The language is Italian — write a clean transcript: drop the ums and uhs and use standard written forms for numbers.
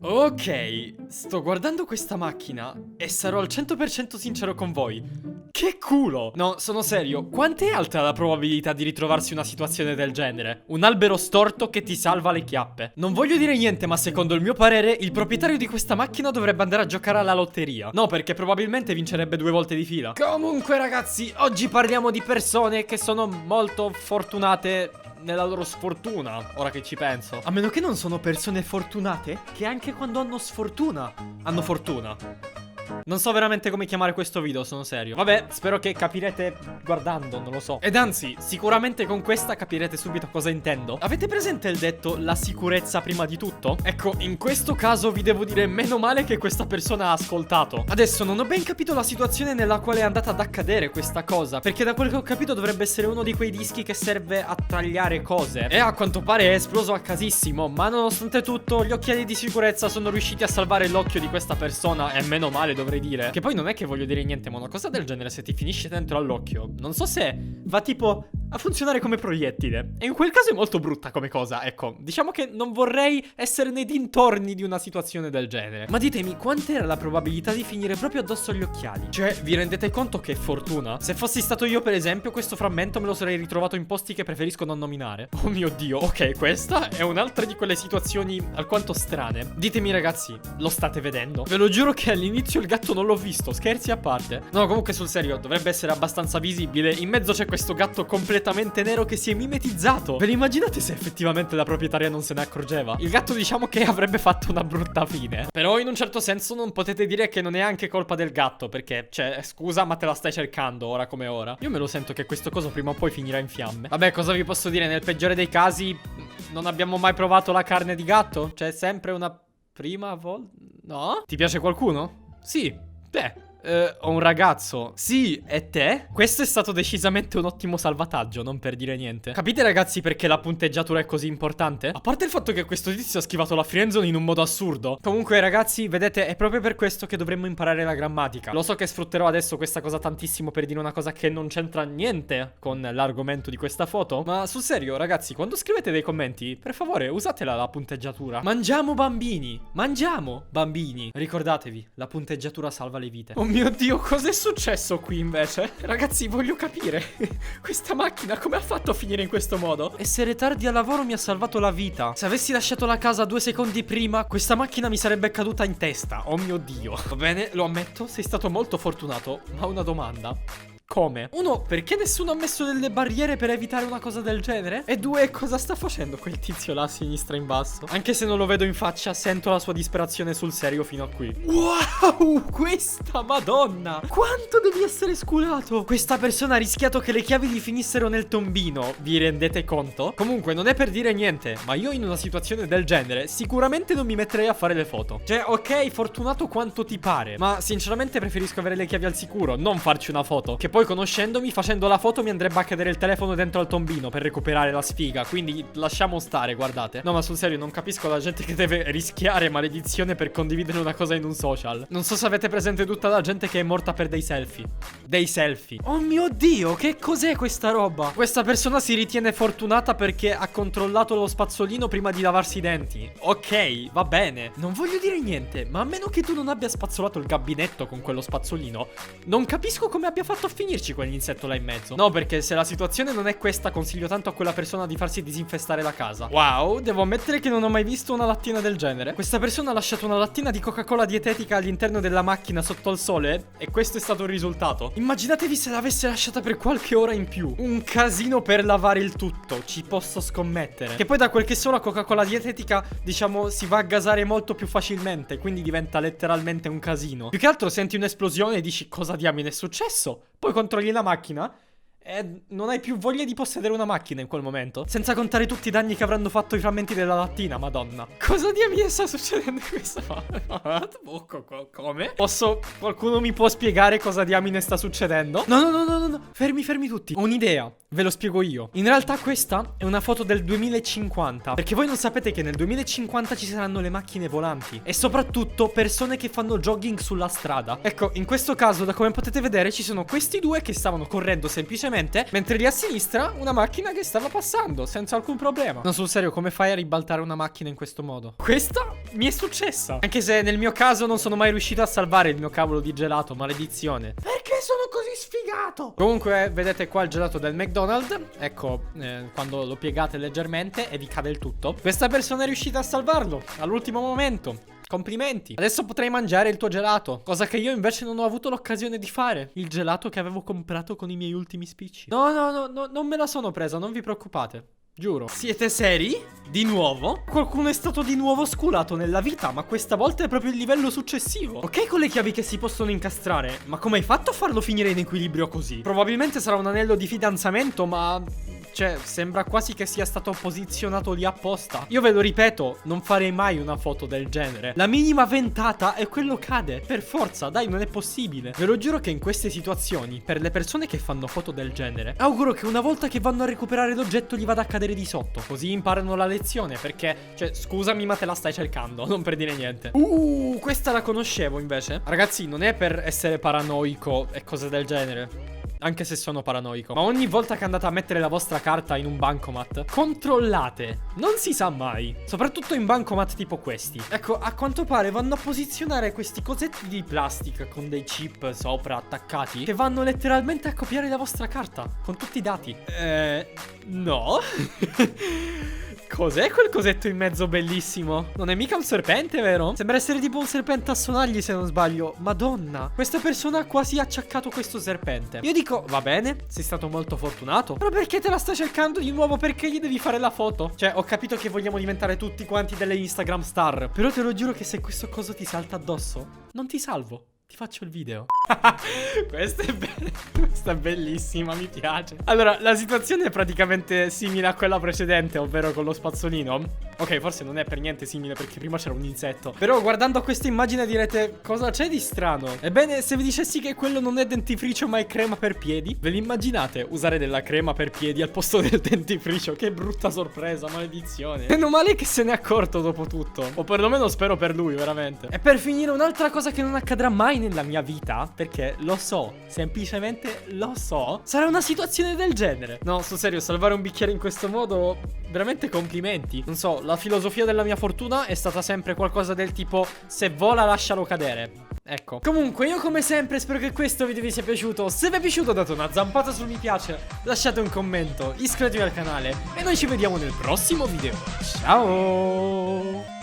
Ok, sto guardando questa macchina e sarò al 100% sincero con voi. Che culo! No, sono serio, quant'è alta la probabilità di ritrovarsi una situazione del genere? Un albero storto che ti salva le chiappe. Non voglio dire niente, ma secondo il mio parere, il proprietario di questa macchina dovrebbe andare a giocare alla lotteria. No, perché probabilmente vincerebbe 2 volte di fila. Comunque ragazzi, oggi parliamo di persone che sono molto fortunate nella loro sfortuna, ora che ci penso. A meno che non sono persone fortunate, che anche quando hanno sfortuna, hanno fortuna. Non so veramente come chiamare questo video, sono serio. Vabbè, spero che capirete guardando, non lo so. Ed anzi, sicuramente con questa capirete subito cosa intendo. Avete presente il detto la sicurezza prima di tutto? Ecco, in questo caso vi devo dire meno male che questa persona ha ascoltato. Adesso non ho ben capito la situazione nella quale è andata ad accadere questa cosa, perché da quel che ho capito dovrebbe essere uno di quei dischi che serve a tagliare cose. E a quanto pare è esploso a casissimo, ma nonostante tutto gli occhiali di sicurezza sono riusciti a salvare l'occhio di questa persona. E meno male, dovrei dire. Che poi non è che voglio dire niente, ma una cosa del genere se ti finisce dentro all'occhio, non so se va tipo a funzionare come proiettile. E in quel caso è molto brutta come cosa, ecco. Diciamo che non vorrei essere nei dintorni di una situazione del genere. Ma ditemi, quant'era la probabilità di finire proprio addosso agli occhiali? Cioè, vi rendete conto che fortuna? Se fossi stato io, per esempio, questo frammento me lo sarei ritrovato in posti che preferisco non nominare. Oh mio Dio, ok, questa è un'altra di quelle situazioni alquanto strane. Ditemi ragazzi, lo state vedendo? Ve lo giuro che all'inizio il gatto non l'ho visto, scherzi a parte. No, comunque sul serio, dovrebbe essere abbastanza visibile. In mezzo c'è questo gatto completamente nero che si è mimetizzato. Ve lo immaginate se effettivamente la proprietaria non se ne accorgeva? Il gatto diciamo che avrebbe fatto una brutta fine. Però in un certo senso non potete dire che non è anche colpa del gatto, perché, cioè, scusa ma te la stai cercando ora come ora. Io me lo sento che questo coso prima o poi finirà in fiamme. Vabbè, cosa vi posso dire? Nel peggiore dei casi non abbiamo mai provato la carne di gatto? C'è sempre una prima volta? No? Ti piace qualcuno? Sì. Beh, ho un ragazzo. Sì, e te? Questo è stato decisamente un ottimo salvataggio, non per dire niente. Capite ragazzi perché la punteggiatura è così importante? A parte il fatto che questo tizio ha schivato la friendzone in un modo assurdo. Comunque ragazzi, vedete, è proprio per questo che dovremmo imparare la grammatica. Lo so che sfrutterò adesso questa cosa tantissimo per dire una cosa che non c'entra niente con l'argomento di questa foto, ma sul serio ragazzi, quando scrivete dei commenti, per favore usatela la punteggiatura. Mangiamo bambini, mangiamo bambini. Ricordatevi, la punteggiatura salva le vite. Oh mio Dio, cos'è successo qui invece? Ragazzi, voglio capire. Questa macchina come ha fatto a finire in questo modo? Essere tardi al lavoro mi ha salvato la vita. Se avessi lasciato la casa 2 secondi prima, questa macchina mi sarebbe caduta in testa. Oh mio Dio. Va bene, lo ammetto, sei stato molto fortunato. Ma una domanda. Come? 1, perché nessuno ha messo delle barriere per evitare una cosa del genere? E 2, cosa sta facendo quel tizio là a sinistra in basso? Anche se non lo vedo in faccia, sento la sua disperazione sul serio fino a qui. Wow, questa madonna! Quanto devi essere sculato? Questa persona ha rischiato che le chiavi gli finissero nel tombino, vi rendete conto? Comunque, non è per dire niente, ma io in una situazione del genere sicuramente non mi metterei a fare le foto. Cioè, ok, fortunato quanto ti pare, ma sinceramente preferisco avere le chiavi al sicuro, non farci una foto. Che poi conoscendomi, facendo la foto mi andrebbe a cadere il telefono dentro al tombino per recuperare la sfiga. Quindi lasciamo stare, guardate. No, ma sul serio non capisco la gente che deve rischiare maledizione per condividere una cosa in un social. Non so se avete presente tutta la gente che è morta per dei selfie. Dei selfie. Oh mio Dio, che cos'è questa roba? Questa persona si ritiene fortunata perché ha controllato lo spazzolino prima di lavarsi i denti. Ok, va bene. Non voglio dire niente, ma a meno che tu non abbia spazzolato il gabinetto con quello spazzolino, non capisco come abbia fatto a finirci quell'insetto là in mezzo. No, perché se la situazione non è questa, consiglio tanto a quella persona di farsi disinfestare la casa. Wow, devo ammettere che non ho mai visto una lattina del genere. Questa persona ha lasciato una lattina di Coca-Cola dietetica all'interno della macchina sotto al sole e questo è stato il risultato. Immaginatevi se l'avesse lasciata per qualche ora in più. Un casino per lavare il tutto, ci posso scommettere. Che poi da quel che so la Coca-Cola dietetica, diciamo, si va a gasare molto più facilmente, quindi diventa letteralmente un casino. Più che altro senti un'esplosione e dici cosa diamine è successo? Poi controlli la macchina e non hai più voglia di possedere una macchina in quel momento. Senza contare tutti i danni che avranno fatto i frammenti della lattina, madonna. Cosa diamine sta succedendo in questa fase? Come? Qualcuno mi può spiegare cosa diamine sta succedendo? No. Fermi tutti. Ho un'idea. Ve lo spiego io. In realtà questa è una foto del 2050. Perché voi non sapete che nel 2050 ci saranno le macchine volanti. E soprattutto persone che fanno jogging sulla strada. Ecco, in questo caso, da come potete vedere, ci sono questi due che stavano correndo semplicemente semplicemente, mentre lì a sinistra una macchina che stava passando senza alcun problema. No, sul serio, come fai a ribaltare una macchina in questo modo? Questa mi è successa. Anche se nel mio caso non sono mai riuscito a salvare il mio cavolo di gelato, maledizione. Perché sono così sfigato? Comunque, vedete qua il gelato del McDonald's. Ecco, quando lo piegate leggermente e vi cade il tutto. Questa persona è riuscita a salvarlo all'ultimo momento. Complimenti. Adesso potrai mangiare il tuo gelato, cosa che io invece non ho avuto l'occasione di fare. Il gelato che avevo comprato con i miei ultimi spicci. No, non me la sono presa, non vi preoccupate. Giuro. Siete seri? Di nuovo? Qualcuno è stato di nuovo sculato nella vita, ma questa volta è proprio il livello successivo. Ok, con le chiavi che si possono incastrare, ma come hai fatto a farlo finire in equilibrio così? Probabilmente sarà un anello di fidanzamento, ma... cioè, sembra quasi che sia stato posizionato lì apposta. Io ve lo ripeto, non farei mai una foto del genere. La minima ventata e quello cade. Per forza, dai, non è possibile. Ve lo giuro che in queste situazioni, per le persone che fanno foto del genere, auguro che una volta che vanno a recuperare l'oggetto gli vada a cadere di sotto. Così imparano la lezione, perché, cioè, scusami, ma te la stai cercando, non per dire niente. Questa la conoscevo invece. Ragazzi, non è per essere paranoico e cose del genere, anche se sono paranoico, ma ogni volta che andate a mettere la vostra carta in un bancomat, controllate, non si sa mai. Soprattutto in bancomat tipo questi. Ecco, a quanto pare vanno a posizionare questi cosetti di plastica con dei chip sopra attaccati, che vanno letteralmente a copiare la vostra carta con tutti i dati. No. Cos'è quel cosetto in mezzo bellissimo? Non è mica un serpente, vero? Sembra essere tipo un serpente a sonagli, se non sbaglio. Madonna, questa persona ha quasi acciaccato questo serpente. Io dico, va bene, sei stato molto fortunato, però perché te la stai cercando di nuovo? Perché gli devi fare la foto? Cioè, ho capito che vogliamo diventare tutti quanti delle Instagram star, però te lo giuro che se questo coso ti salta addosso, non ti salvo. Ti faccio il video. Questa è bellissima, mi piace. Allora, la situazione è praticamente simile a quella precedente, ovvero con lo spazzolino. Ok, forse non è per niente simile perché prima c'era un insetto. Però guardando questa immagine direte, cosa c'è di strano? Ebbene, se vi dicessi che quello non è dentifricio ma è crema per piedi, ve l'immaginate usare della crema per piedi al posto del dentifricio? Che brutta sorpresa, maledizione. Meno male che se ne è accorto dopo tutto. O perlomeno spero per lui, veramente. E per finire, un'altra cosa che non accadrà mai nella mia vita, perché lo so, semplicemente lo so, sarà una situazione del genere. No, sul serio, salvare un bicchiere in questo modo, veramente complimenti. Non so, la filosofia della mia fortuna è stata sempre qualcosa del tipo, se vola lascialo cadere. Ecco. Comunque, io come sempre spero che questo video vi sia piaciuto. Se vi è piaciuto date una zampata sul mi piace, lasciate un commento, iscrivetevi al canale e noi ci vediamo nel prossimo video. Ciao!